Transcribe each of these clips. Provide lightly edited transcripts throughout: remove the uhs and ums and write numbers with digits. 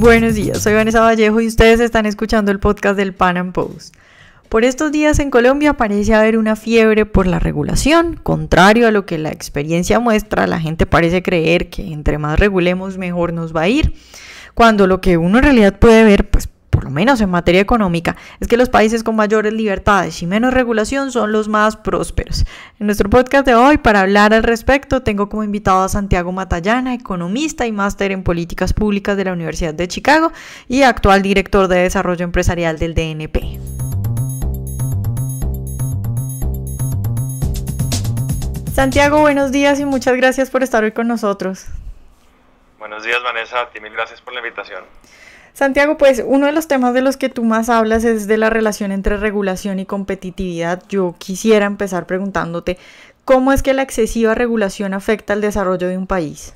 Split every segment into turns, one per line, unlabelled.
Buenos días, soy Vanessa Vallejo y ustedes están escuchando el podcast del Pan Am Post. Por estos días en Colombia parece haber una fiebre por la regulación. Contrario a lo que la experiencia muestra, la gente parece creer que entre más regulemos mejor nos va a ir, cuando lo que uno en realidad puede ver, pues por lo menos en materia económica, es que los países con mayores libertades y menos regulación son los más prósperos. En nuestro podcast de hoy, para hablar al respecto, tengo como invitado a Santiago Matallana, economista y máster en políticas públicas de la Universidad de Chicago y actual director de desarrollo empresarial del DNP. Santiago, buenos días y muchas gracias por estar hoy con nosotros.
Buenos días, Vanessa, a ti mil gracias por la invitación.
Santiago, pues uno de los temas de los que tú más hablas es de la relación entre regulación y competitividad. Yo quisiera empezar preguntándote, ¿cómo es que la excesiva regulación afecta el desarrollo de un país?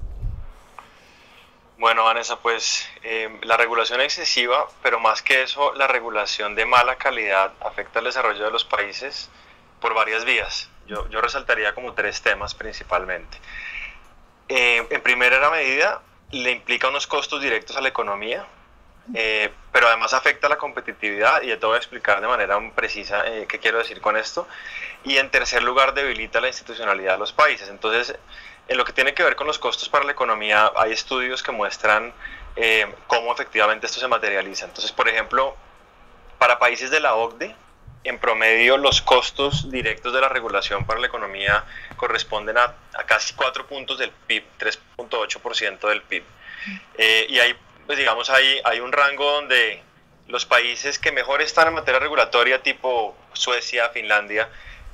Bueno, Vanessa, pues la regulación excesiva, pero más que eso, la regulación de mala calidad afecta el desarrollo de los países por varias vías. Yo resaltaría como tres temas principalmente. En primera medida, le implica unos costos directos a la economía, pero además afecta la competitividad, y ya te voy a explicar de manera precisa qué quiero decir con esto. Y en tercer lugar, debilita la institucionalidad de los países. Entonces, en lo que tiene que ver con los costos para la economía, hay estudios que muestran cómo efectivamente esto se materializa. Entonces, por ejemplo, para países de la OCDE, en promedio los costos directos de la regulación para la economía corresponden a casi 4 puntos del PIB, 3.8% del PIB. Y hay, pues digamos, hay un rango donde los países que mejor están en materia regulatoria, tipo Suecia, Finlandia,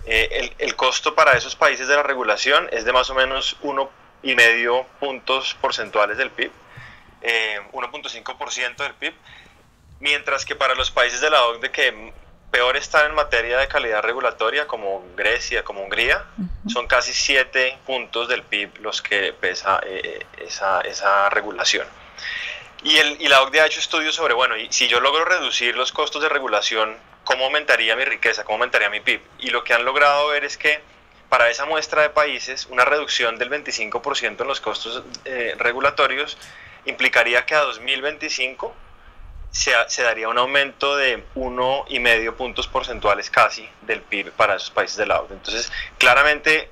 el costo para esos países de la regulación es de más o menos 1,5 puntos porcentuales del PIB, 1.5% del PIB, mientras que para los países de la OCDE que peor están en materia de calidad regulatoria, como Grecia, como Hungría, son casi 7 puntos del PIB los que pesa esa regulación. Y la OCDE ha hecho estudios sobre, bueno, y si yo logro reducir los costos de regulación, ¿cómo aumentaría mi riqueza? ¿Cómo aumentaría mi PIB? Y lo que han logrado ver es que para esa muestra de países, una reducción del 25% en los costos regulatorios implicaría que a 2025 se daría un aumento de 1,5 puntos porcentuales casi del PIB para esos países de la OCDE. Entonces, claramente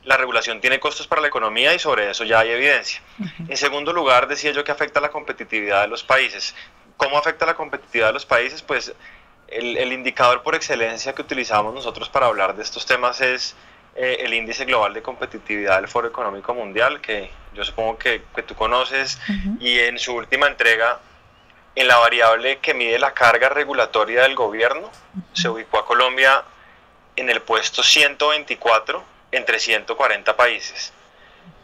la regulación tiene costos para la economía y sobre eso ya hay evidencia. En segundo lugar, decía yo que afecta la competitividad de los países. ¿Cómo afecta la competitividad de los países? Pues el indicador por excelencia que utilizamos nosotros para hablar de estos temas es el índice global de competitividad del Foro Económico Mundial, que yo supongo que tú conoces, y en su última entrega, en la variable que mide la carga regulatoria del gobierno, se ubicó a Colombia en el puesto 124 entre 140 países.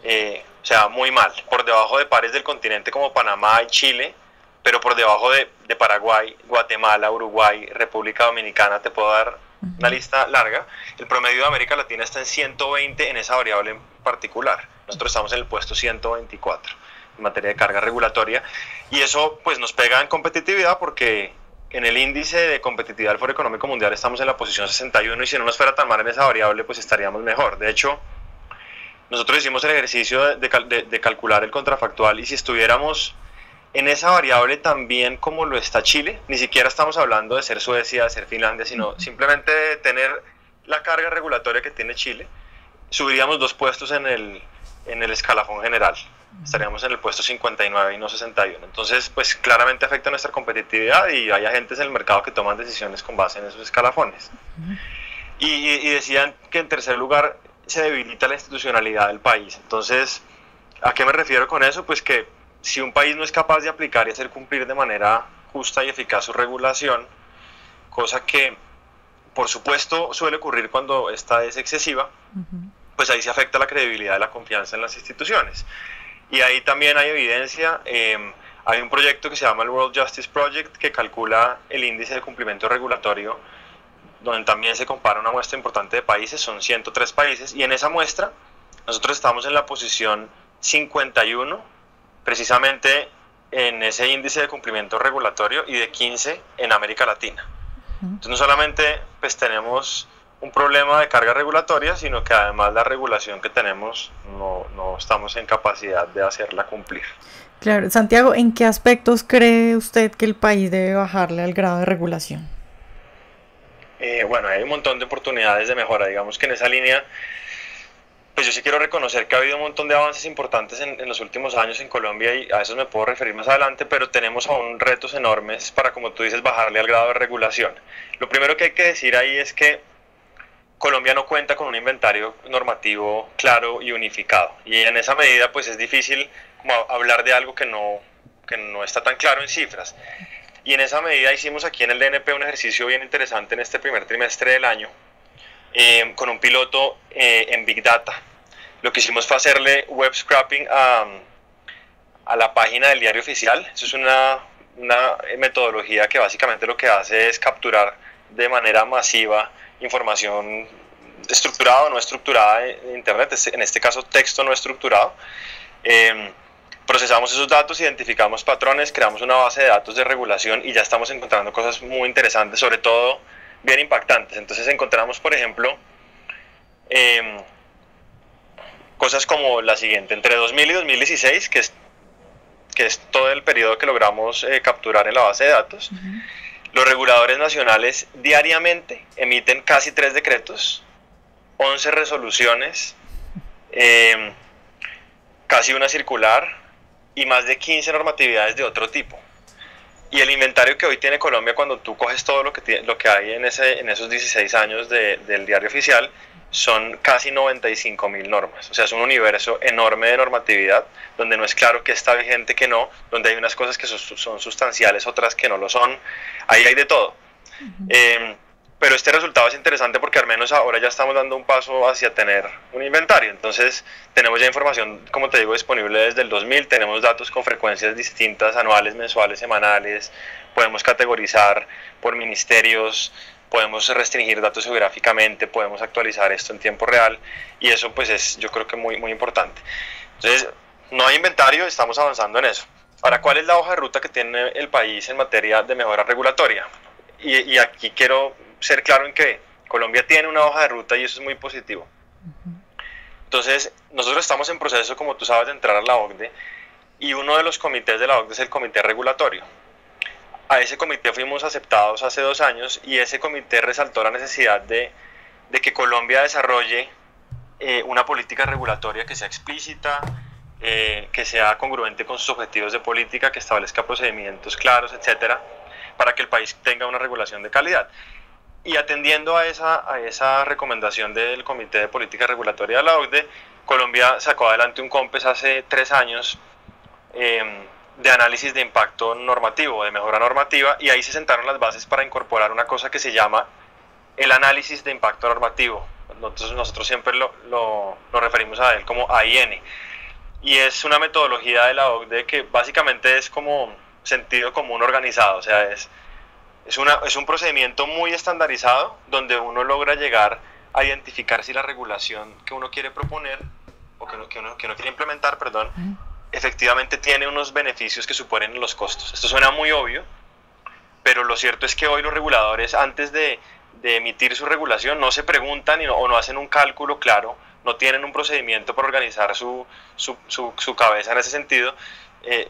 O sea, muy mal, por debajo de pares del continente como Panamá y Chile, pero por debajo de Paraguay, Guatemala, Uruguay, República Dominicana. Te puedo dar una lista larga. El promedio de América Latina está en 120 en esa variable en particular. Nosotros estamos en el puesto 124 en materia de carga regulatoria, y eso pues nos pega en competitividad, porque en el índice de competitividad del Foro Económico Mundial estamos en la posición 61, y si no nos fuera tan mal en esa variable, pues estaríamos mejor. De hecho, nosotros hicimos el ejercicio de calcular el contrafactual, y si estuviéramos en esa variable también como lo está Chile, ni siquiera estamos hablando de ser Suecia, de ser Finlandia, sino simplemente de tener la carga regulatoria que tiene Chile, subiríamos 2 puestos en el escalafón general. Estaríamos en el puesto 59 y no 61. Entonces, pues claramente afecta nuestra competitividad, y hay agentes en el mercado que toman decisiones con base en esos escalafones. Y decían que en tercer lugar se debilita la institucionalidad del país. Entonces, ¿a qué me refiero con eso? Pues que si un país no es capaz de aplicar y hacer cumplir de manera justa y eficaz su regulación, cosa que por supuesto suele ocurrir cuando esta es excesiva, pues ahí se afecta la credibilidad y la confianza en las instituciones. Y ahí también hay evidencia. Hay un proyecto que se llama el World Justice Project, que calcula el índice de cumplimiento regulatorio, donde también se compara una muestra importante de países, son 103 países, y en esa muestra nosotros estamos en la posición 51, precisamente en ese índice de cumplimiento regulatorio, y de 15 en América Latina. Entonces no solamente pues tenemos un problema de carga regulatoria, sino que además la regulación que tenemos no estamos en capacidad de hacerla cumplir.
Claro, Santiago, ¿en qué aspectos cree usted que el país debe bajarle al grado de regulación?
Bueno, hay un montón de oportunidades de mejora. Digamos que en esa línea, pues yo sí quiero reconocer que ha habido un montón de avances importantes en los últimos años en Colombia y a eso me puedo referir más adelante, pero tenemos aún retos enormes para, como tú dices, bajarle al grado de regulación. Lo primero que hay que decir ahí es que Colombia no cuenta con un inventario normativo claro y unificado, y en esa medida pues es difícil como hablar de algo que no está tan claro en cifras. Y en esa medida hicimos aquí en el DNP un ejercicio bien interesante en este primer trimestre del año, con un piloto en Big Data. Lo que hicimos fue hacerle web scraping a la página del diario oficial. Eso es una metodología que básicamente lo que hace es capturar de manera masiva información estructurada o no estructurada en Internet, en este caso texto no estructurado. Procesamos esos datos, identificamos patrones, creamos una base de datos de regulación y ya estamos encontrando cosas muy interesantes, sobre todo bien impactantes. Entonces encontramos, por ejemplo, cosas como la siguiente: entre 2000 y 2016, que es todo el periodo que logramos capturar en la base de datos, los reguladores nacionales diariamente emiten casi 3 decretos, 11 resoluciones, casi una circular y más de 15 normatividades de otro tipo. Y el inventario que hoy tiene Colombia, cuando tú coges todo lo que hay en esos 16 años del diario oficial, son casi 95.000 normas. O sea, es un universo enorme de normatividad, donde no es claro qué está vigente, qué no, donde hay unas cosas que son sustanciales, otras que no lo son. Ahí hay de todo. Pero este resultado es interesante porque al menos ahora ya estamos dando un paso hacia tener un inventario. Entonces tenemos ya información, como te digo, disponible desde el 2000, tenemos datos con frecuencias distintas, anuales, mensuales, semanales, podemos categorizar por ministerios, podemos restringir datos geográficamente, podemos actualizar esto en tiempo real, y eso pues es, yo creo que muy, muy importante. Entonces, no hay inventario, estamos avanzando en eso. Ahora, ¿cuál es la hoja de ruta que tiene el país en materia de mejora regulatoria? Y aquí quiero ser claro en que Colombia tiene una hoja de ruta y eso es muy positivo. Entonces, nosotros estamos en proceso, como tú sabes, de entrar a la OCDE, y uno de los comités de la OCDE es el comité regulatorio. A ese comité fuimos aceptados hace 2 años y ese comité resaltó la necesidad de que Colombia desarrolle una política regulatoria que sea explícita, que sea congruente con sus objetivos de política, que establezca procedimientos claros, etcétera, para que el país tenga una regulación de calidad. Y atendiendo a esa recomendación del Comité de Política Regulatoria de la OCDE, Colombia sacó adelante un COMPES hace 3 años de análisis de impacto normativo, de mejora normativa, y ahí se sentaron las bases para incorporar una cosa que se llama el análisis de impacto normativo. Nosotros siempre lo referimos a él como AIN, y es una metodología de la OCDE que básicamente es como sentido común organizado. O sea, es un procedimiento muy estandarizado donde uno logra llegar a identificar si la regulación que uno quiere proponer o que uno quiere implementar, perdón, efectivamente tiene unos beneficios que suponen los costos. Esto suena muy obvio, pero lo cierto es que hoy los reguladores, antes de emitir su regulación, no se preguntan o no hacen un cálculo claro, no tienen un procedimiento para organizar su cabeza en ese sentido,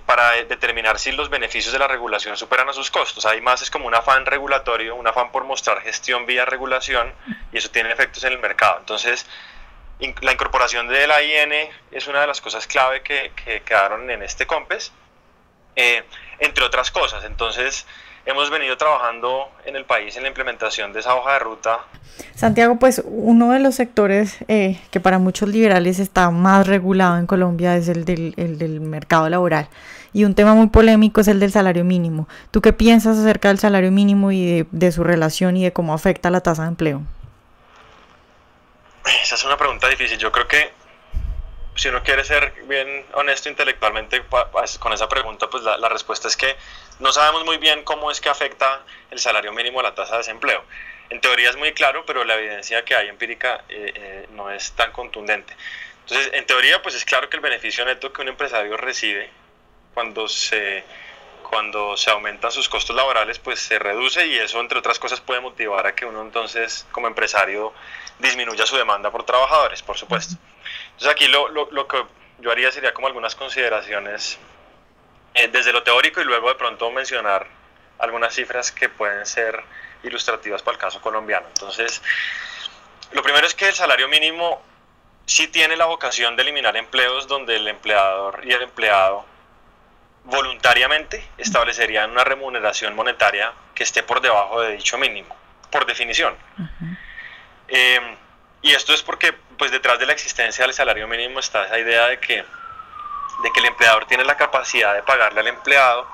para determinar si los beneficios de la regulación superan a sus costos. Además, es como un afán regulatorio, un afán por mostrar gestión vía regulación, y eso tiene efectos en el mercado. Entonces, la incorporación de la IN es una de las cosas clave que quedaron en este COMPES, entre otras cosas. Entonces, hemos venido trabajando en el país en la implementación de esa hoja de ruta.
Santiago, pues uno de los sectores que para muchos liberales está más regulado en Colombia es el del mercado laboral, y un tema muy polémico es el del salario mínimo. ¿Tú qué piensas acerca del salario mínimo y de su relación y de cómo afecta la tasa de empleo?
Esa es una pregunta difícil. Yo creo que si uno quiere ser bien honesto intelectualmente con esa pregunta, pues la respuesta es que no sabemos muy bien cómo es que afecta el salario mínimo a la tasa de desempleo. En teoría es muy claro, pero la evidencia que hay empírica no es tan contundente. Entonces, en teoría, pues es claro que el beneficio neto que un empresario recibe cuando se cuando se aumentan sus costos laborales, pues se reduce, y eso, entre otras cosas, puede motivar a que uno entonces, como empresario, disminuya su demanda por trabajadores, por supuesto. Entonces aquí lo que yo haría sería como algunas consideraciones desde lo teórico, y luego de pronto mencionar algunas cifras que pueden ser ilustrativas para el caso colombiano. Entonces, lo primero es que el salario mínimo sí tiene la vocación de eliminar empleos donde el empleador y el empleado voluntariamente establecerían una remuneración monetaria que esté por debajo de dicho mínimo, por definición. Y esto es porque, pues, detrás de la existencia del salario mínimo está esa idea de que el empleador tiene la capacidad de pagarle al empleado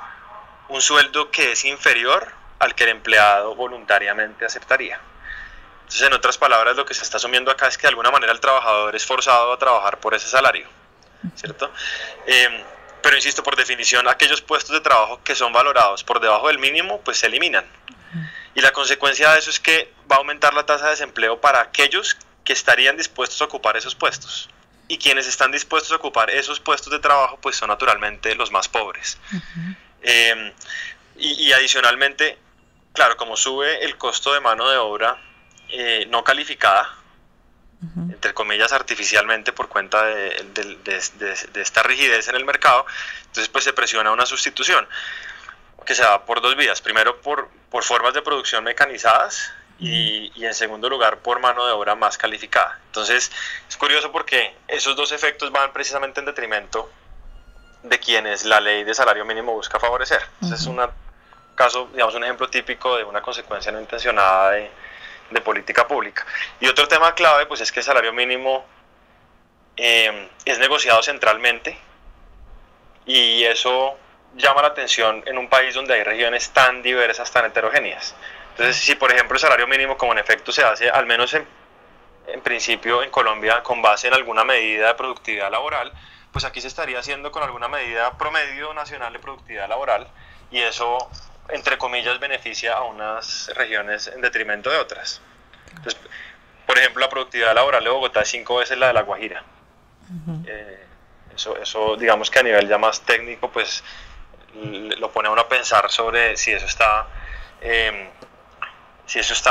un sueldo que es inferior al que el empleado voluntariamente aceptaría. Entonces, en otras palabras, lo que se está asumiendo acá es que de alguna manera el trabajador es forzado a trabajar por ese salario, ¿cierto? Pero insisto, por definición, aquellos puestos de trabajo que son valorados por debajo del mínimo, pues se eliminan. Y la consecuencia de eso es que va a aumentar la tasa de desempleo para aquellos que estarían dispuestos a ocupar esos puestos. Y quienes están dispuestos a ocupar esos puestos de trabajo, pues son naturalmente los más pobres. Y adicionalmente, claro, como sube el costo de mano de obra no calificada, entre comillas, artificialmente, por cuenta de esta rigidez en el mercado, entonces pues se presiona una sustitución que se da por dos vías. Primero, por formas de producción mecanizadas, y en segundo lugar, por mano de obra más calificada. Entonces, es curioso porque esos dos efectos van precisamente en detrimento de quienes la ley de salario mínimo busca favorecer. Entonces, es un caso, digamos, un ejemplo típico de una consecuencia no intencionada de política pública. Y otro tema clave, pues, es que el salario mínimo es negociado centralmente, y eso llama la atención en un país donde hay regiones tan diversas, tan heterogéneas. Entonces, si por ejemplo el salario mínimo, como en efecto se hace, al menos en principio en Colombia, con base en alguna medida de productividad laboral, pues aquí se estaría haciendo con alguna medida promedio nacional de productividad laboral, y eso, entre comillas, beneficia a unas regiones en detrimento de otras. Entonces, por ejemplo, la productividad laboral de Bogotá es 5 veces la de La Guajira. Eso, digamos que a nivel ya más técnico, pues lo pone a uno a pensar sobre si eso está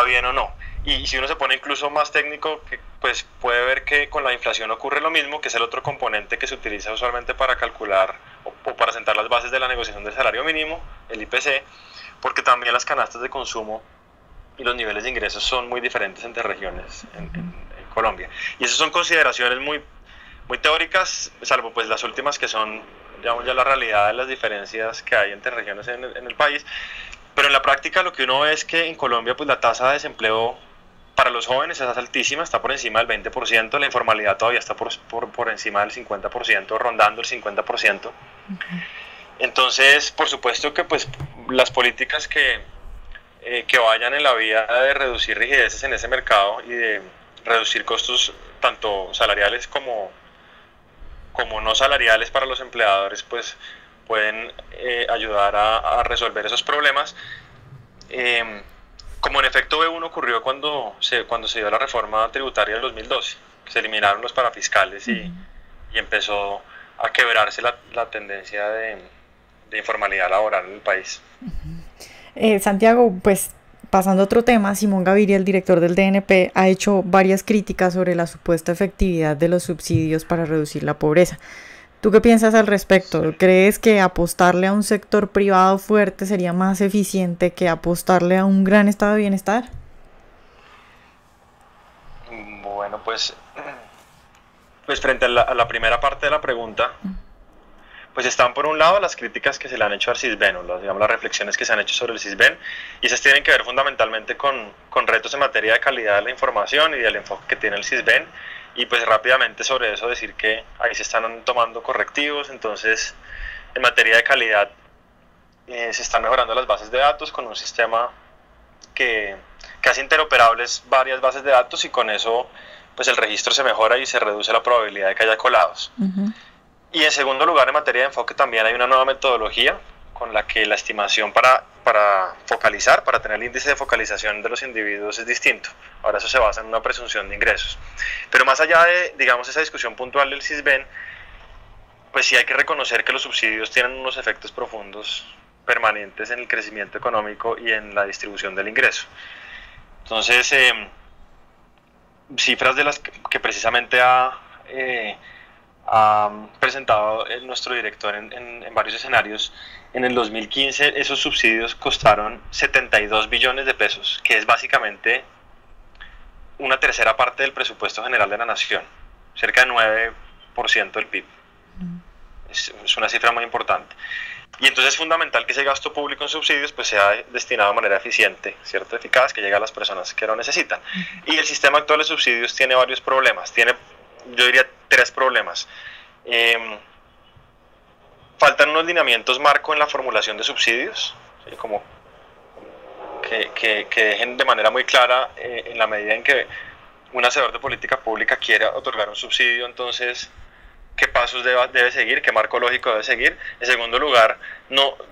bien o no. Y si uno se pone incluso más técnico, pues puede ver que con la inflación ocurre lo mismo, que es el otro componente que se utiliza usualmente para calcular o para sentar las bases de la negociación del salario mínimo, el IPC, porque también las canastas de consumo y los niveles de ingresos son muy diferentes entre regiones en Colombia. Y esas son consideraciones muy teóricas, salvo pues las últimas, que son, digamos, ya la realidad de las diferencias que hay entre regiones en el país. Pero en la práctica lo que uno ve es que en Colombia, pues, la tasa de desempleo para los jóvenes es altísima, está por encima del 20%, la informalidad todavía está por encima del 50%, rondando el 50%. Entonces, por supuesto que, pues, las políticas que vayan en la vía de reducir rigideces en ese mercado y de reducir costos tanto salariales como no salariales para los empleadores, pues pueden ayudar a resolver esos problemas. Como en efecto B1 ocurrió cuando se dio la reforma tributaria del 2012, que se eliminaron los parafiscales y empezó a quebrarse la tendencia de informalidad laboral en el país.
Santiago, pues pasando a otro tema, Simón Gaviria, el director del DNP, ha hecho varias críticas sobre la supuesta efectividad de los subsidios para reducir la pobreza. ¿Tú qué piensas al respecto? ¿Crees que apostarle a un sector privado fuerte sería más eficiente que apostarle a un gran estado de bienestar?
Bueno, pues frente a la primera parte de la pregunta, pues están por un lado las críticas que se le han hecho al Sisbén, o digamos, las reflexiones que se han hecho sobre el Sisbén, y esas tienen que ver fundamentalmente con retos en materia de calidad de la información y del enfoque que tiene el Sisbén. Y pues rápidamente sobre eso decir que ahí se están tomando correctivos. Entonces, en materia de calidad, se están mejorando las bases de datos con un sistema que hace interoperables varias bases de datos, y con eso pues el registro se mejora y se reduce la probabilidad de que haya colados. Y en segundo lugar, en materia de enfoque, también hay una nueva metodología con la que la estimación para focalizar, para tener el índice de focalización de los individuos es distinto. Ahora eso se basa en una presunción de ingresos. Pero más allá de, digamos, esa discusión puntual del Sisbén, pues sí hay que reconocer que los subsidios tienen unos efectos profundos permanentes en el crecimiento económico y en la distribución del ingreso. Entonces, cifras de las que precisamente ha presentado nuestro director en varios escenarios. En el 2015 esos subsidios costaron 72 billones de pesos, que es básicamente una tercera parte del presupuesto general de la nación, cerca de 9% del PIB. Es una cifra muy importante. Y entonces es fundamental que ese gasto público en subsidios pues sea destinado de manera eficiente, ¿cierto? Eficaz, que llegue a las personas que lo necesitan. Y el sistema actual de subsidios tiene varios problemas. Tiene, yo diría, 3 problemas. Faltan unos lineamientos marco en la formulación de subsidios, ¿sí? Como que dejen de manera muy clara, en la medida en que un hacedor de política pública quiera otorgar un subsidio, entonces qué pasos debe seguir, qué marco lógico debe seguir. En segundo lugar,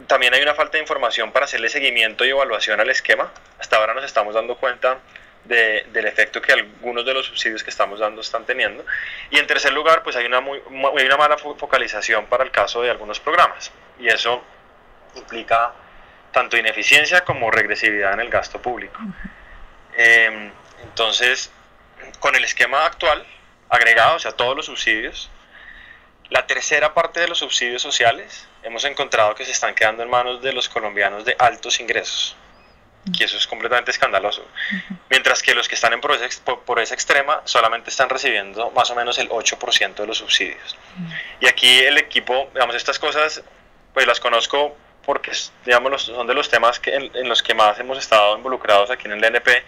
también hay una falta de información para hacerle seguimiento y evaluación al esquema. Hasta ahora nos estamos dando cuenta del efecto que algunos de los subsidios que estamos dando están teniendo. Y en tercer lugar, pues hay una mala focalización para el caso de algunos programas, y eso implica tanto ineficiencia como regresividad en el gasto público. Entonces, con el esquema actual agregado, o sea, todos los subsidios, la tercera parte de los subsidios sociales hemos encontrado que se están quedando en manos de los colombianos de altos ingresos, que eso es completamente escandaloso, mientras que los que están en pobreza extrema solamente están recibiendo más o menos el 8% de los subsidios. Y aquí el equipo, digamos, estas cosas pues las conozco porque, digamos, son de los temas en los que más hemos estado involucrados aquí en el DNP,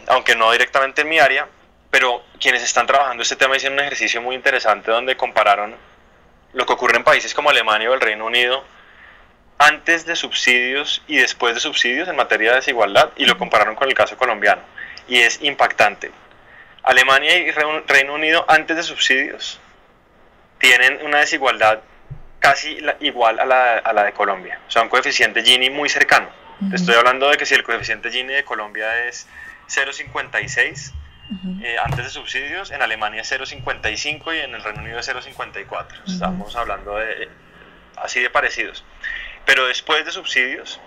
aunque no directamente en mi área, pero quienes están trabajando este tema hicieron un ejercicio muy interesante donde compararon lo que ocurre en países como Alemania o el Reino Unido antes de subsidios y después de subsidios en materia de desigualdad, y lo compararon con el caso colombiano, y es impactante. Alemania y Reino Unido antes de subsidios tienen una desigualdad casi igual a la de Colombia, o sea, un coeficiente Gini muy cercano. Te estoy hablando de que si el coeficiente Gini de Colombia es 0,56 antes de subsidios, en Alemania es 0,55 y en el Reino Unido es 0,54. Estamos hablando de así de parecidos. Pero después de subsidios,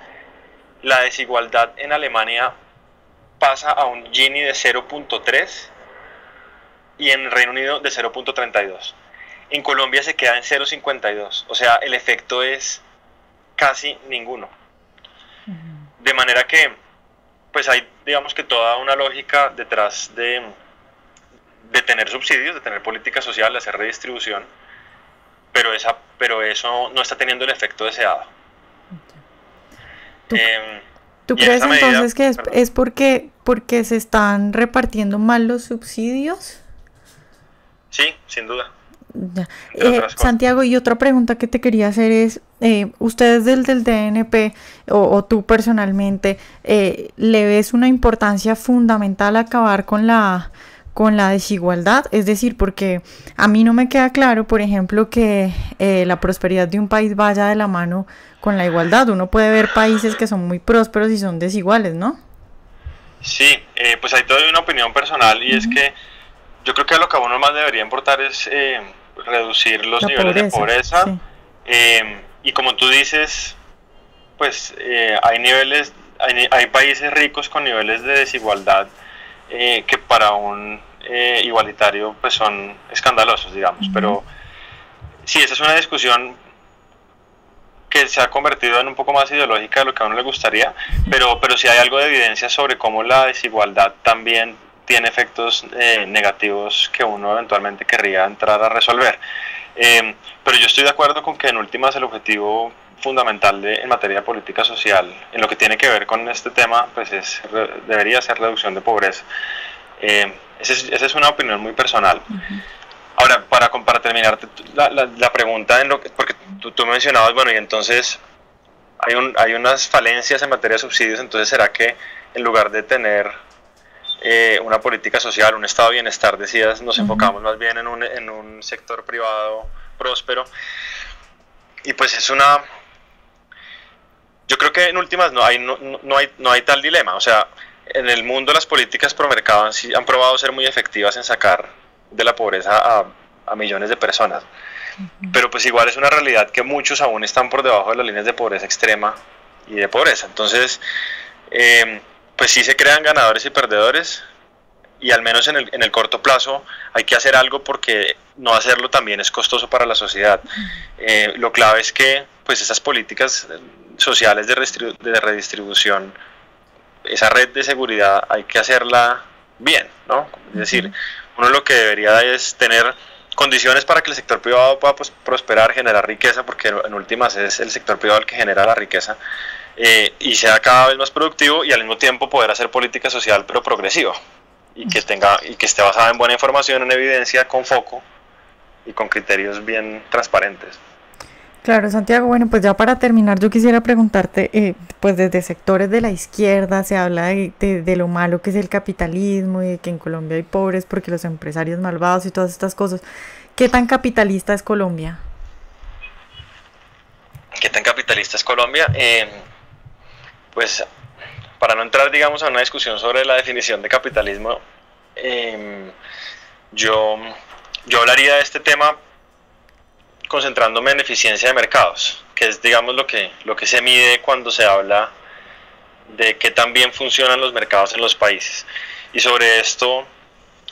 la desigualdad en Alemania pasa a un Gini de 0,3 y en el Reino Unido de 0,32. En Colombia se queda en 0,52, o sea, el efecto es casi ninguno. De manera que, pues hay, digamos que toda una lógica detrás de tener subsidios, de tener política social, de hacer redistribución, pero eso no está teniendo el efecto deseado.
¿Tú crees entonces que es porque se están repartiendo mal los subsidios?
Sí, sin duda.
Santiago, y otra pregunta que te quería hacer es, ustedes del DNP o tú personalmente, ¿le ves una importancia fundamental a acabar con la desigualdad? Es decir, porque a mí no me queda claro, por ejemplo, que la prosperidad de un país vaya de la mano con la igualdad. Uno puede ver países que son muy prósperos y son desiguales, ¿no?
Sí, pues ahí te doy una opinión personal, y es que yo creo que lo que a uno más debería importar es reducir los niveles de pobreza. Sí. Y como tú dices, pues hay países ricos con niveles de desigualdad que para un igualitario pues son escandalosos, digamos. Pero sí, esa es una discusión que se ha convertido en un poco más ideológica de lo que a uno le gustaría, pero sí hay algo de evidencia sobre cómo la desigualdad también tiene efectos negativos que uno eventualmente querría entrar a resolver. Pero yo estoy de acuerdo con que en últimas el objetivo fundamental en materia de política social, en lo que tiene que ver con este tema, pues debería ser reducción de pobreza. Esa es una opinión muy personal. Ahora, para terminar la pregunta, porque tú mencionabas, bueno, y entonces hay unas falencias en materia de subsidios, entonces ¿será que en lugar de tener una política social, un estado de bienestar, decías, nos enfocamos más bien en un sector privado próspero? Y pues yo creo que en últimas no hay tal dilema. O sea, en el mundo las políticas pro mercado han probado ser muy efectivas en sacar de la pobreza a millones de personas. pero pues igual es una realidad que muchos aún están por debajo de las líneas de pobreza extrema y de pobreza. Entonces, pues sí se crean ganadores y perdedores, y al menos en el corto plazo hay que hacer algo, porque no hacerlo también es costoso para la sociedad. Lo clave es que pues esas políticas sociales de redistribución, esa red de seguridad, hay que hacerla bien, ¿no? Es decir, uno lo que debería es tener condiciones para que el sector privado pueda, pues, prosperar, generar riqueza, porque en últimas es el sector privado el que genera la riqueza, y sea cada vez más productivo, y al mismo tiempo poder hacer política social pero progresiva, y que esté basada en buena información, en evidencia, con foco y con criterios bien transparentes.
Claro, Santiago, bueno, pues ya para terminar yo quisiera preguntarte, pues desde sectores de la izquierda se habla de lo malo que es el capitalismo y de que en Colombia hay pobres porque los empresarios malvados y todas estas cosas. ¿Qué tan capitalista es Colombia?
¿Qué tan capitalista es Colombia? Pues para no entrar, digamos, a una discusión sobre la definición de capitalismo, yo hablaría de este tema concentrándome en eficiencia de mercados, que es, digamos, lo que se mide cuando se habla de qué tan bien funcionan los mercados en los países. Y sobre esto,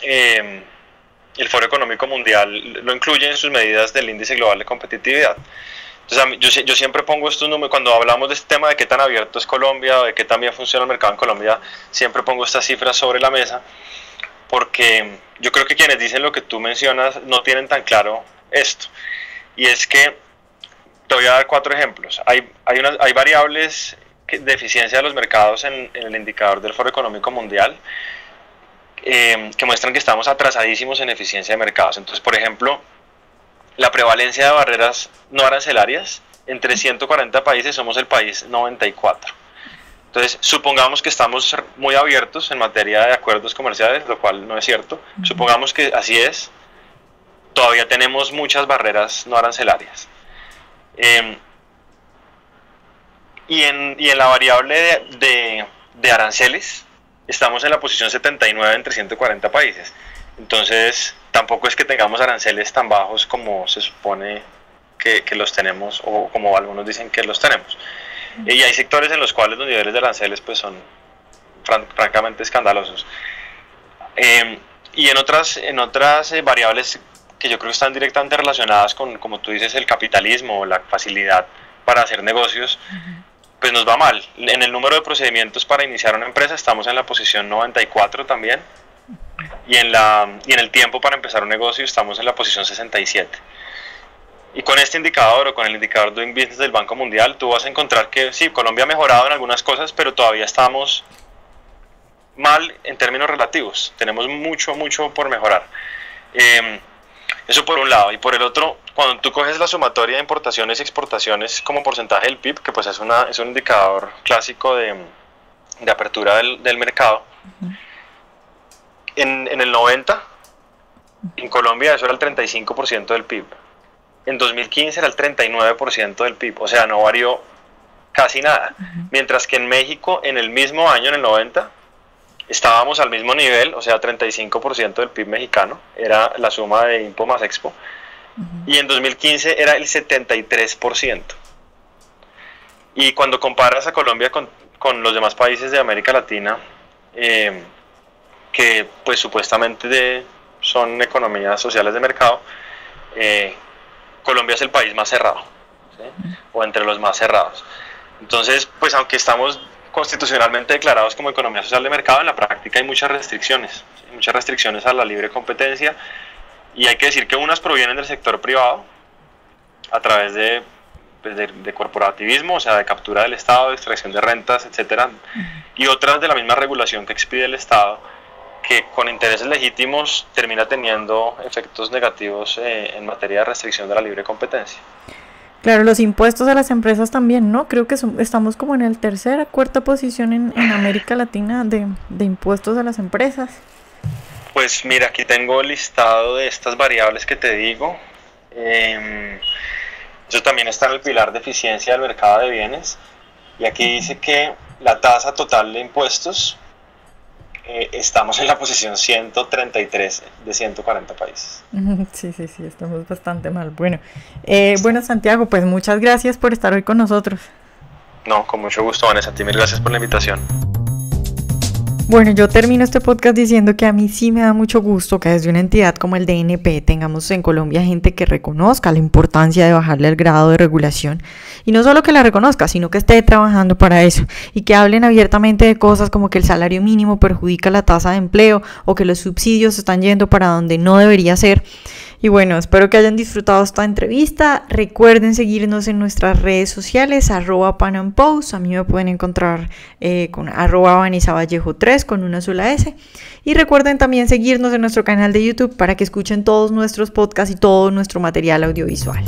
el Foro Económico Mundial lo incluye en sus medidas del Índice Global de Competitividad. Entonces, yo siempre pongo estos números, cuando hablamos de este tema de qué tan abierto es Colombia, o de qué tan bien funciona el mercado en Colombia, siempre pongo estas cifras sobre la mesa, porque yo creo que quienes dicen lo que tú mencionas no tienen tan claro esto. Y es que, te voy a dar 4 ejemplos. Hay variables de eficiencia de los mercados en el indicador del Foro Económico Mundial, que muestran que estamos atrasadísimos en eficiencia de mercados. Entonces, por ejemplo, la prevalencia de barreras no arancelarias, entre 140 países somos el país 94. Entonces, supongamos que estamos muy abiertos en materia de acuerdos comerciales, lo cual no es cierto. Supongamos que así es, todavía tenemos muchas barreras no arancelarias. Y en la variable de aranceles, estamos en la posición 79 entre 140 países. Entonces, tampoco es que tengamos aranceles tan bajos como se supone que los tenemos, o como algunos dicen que los tenemos. Y hay sectores en los cuales los niveles de aranceles pues son francamente escandalosos. Y en otras variables que yo creo que están directamente relacionadas con, como tú dices, el capitalismo o la facilidad para hacer negocios, pues nos va mal. En el número de procedimientos para iniciar una empresa estamos en la posición 94 también, y en el tiempo para empezar un negocio estamos en la posición 67. Y con este indicador, o con el indicador Doing Business del Banco Mundial, tú vas a encontrar que sí, Colombia ha mejorado en algunas cosas, pero todavía estamos mal en términos relativos. Tenemos mucho por mejorar. Eso por un lado. Y por el otro, cuando tú coges la sumatoria de importaciones y exportaciones como porcentaje del PIB, que pues es un indicador clásico de apertura del mercado, en el 90, en Colombia eso era el 35% del PIB. En 2015 era el 39% del PIB, o sea, no varió casi nada. Mientras que en México, en el mismo año, en el 90, estábamos al mismo nivel, o sea, 35% del PIB mexicano, era la suma de IMPO más Expo, y en 2015 era el 73%. Y cuando comparas a Colombia con los demás países de América Latina, que pues supuestamente son economías sociales de mercado, Colombia es el país más cerrado, ¿sí? O entre los más cerrados. Entonces, pues aunque estamos constitucionalmente declarados como economía social de mercado, en la práctica hay muchas restricciones, ¿sí? Muchas restricciones a la libre competencia, y hay que decir que unas provienen del sector privado a través de corporativismo, o sea, de captura del Estado, de extracción de rentas, etcétera, y otras de la misma regulación que expide el Estado, que con intereses legítimos termina teniendo efectos negativos en materia de restricción de la libre competencia.
Claro, los impuestos a las empresas también, ¿no? Creo que estamos como en el tercera, cuarta posición en América Latina de impuestos a las empresas.
Pues mira, aquí tengo el listado de estas variables que te digo. Eso también está en el pilar de eficiencia del mercado de bienes. Y aquí dice que la tasa total de impuestos estamos en la posición 133 de 140 países.
Sí, estamos bastante mal. Bueno, Santiago, pues muchas gracias por estar hoy con nosotros.
No, con mucho gusto, Vanessa. A ti mil gracias por la invitación.
Bueno, yo termino este podcast diciendo que a mí sí me da mucho gusto que desde una entidad como el DNP tengamos en Colombia gente que reconozca la importancia de bajarle el grado de regulación, y no solo que la reconozca, sino que esté trabajando para eso, y que hablen abiertamente de cosas como que el salario mínimo perjudica la tasa de empleo o que los subsidios están yendo para donde no debería ser. Y bueno, espero que hayan disfrutado esta entrevista. Recuerden seguirnos en nuestras redes sociales, @PanamPost. A mí me pueden encontrar con @VanesaVallejo3 con una sola S. Y recuerden también seguirnos en nuestro canal de YouTube para que escuchen todos nuestros podcasts y todo nuestro material audiovisual.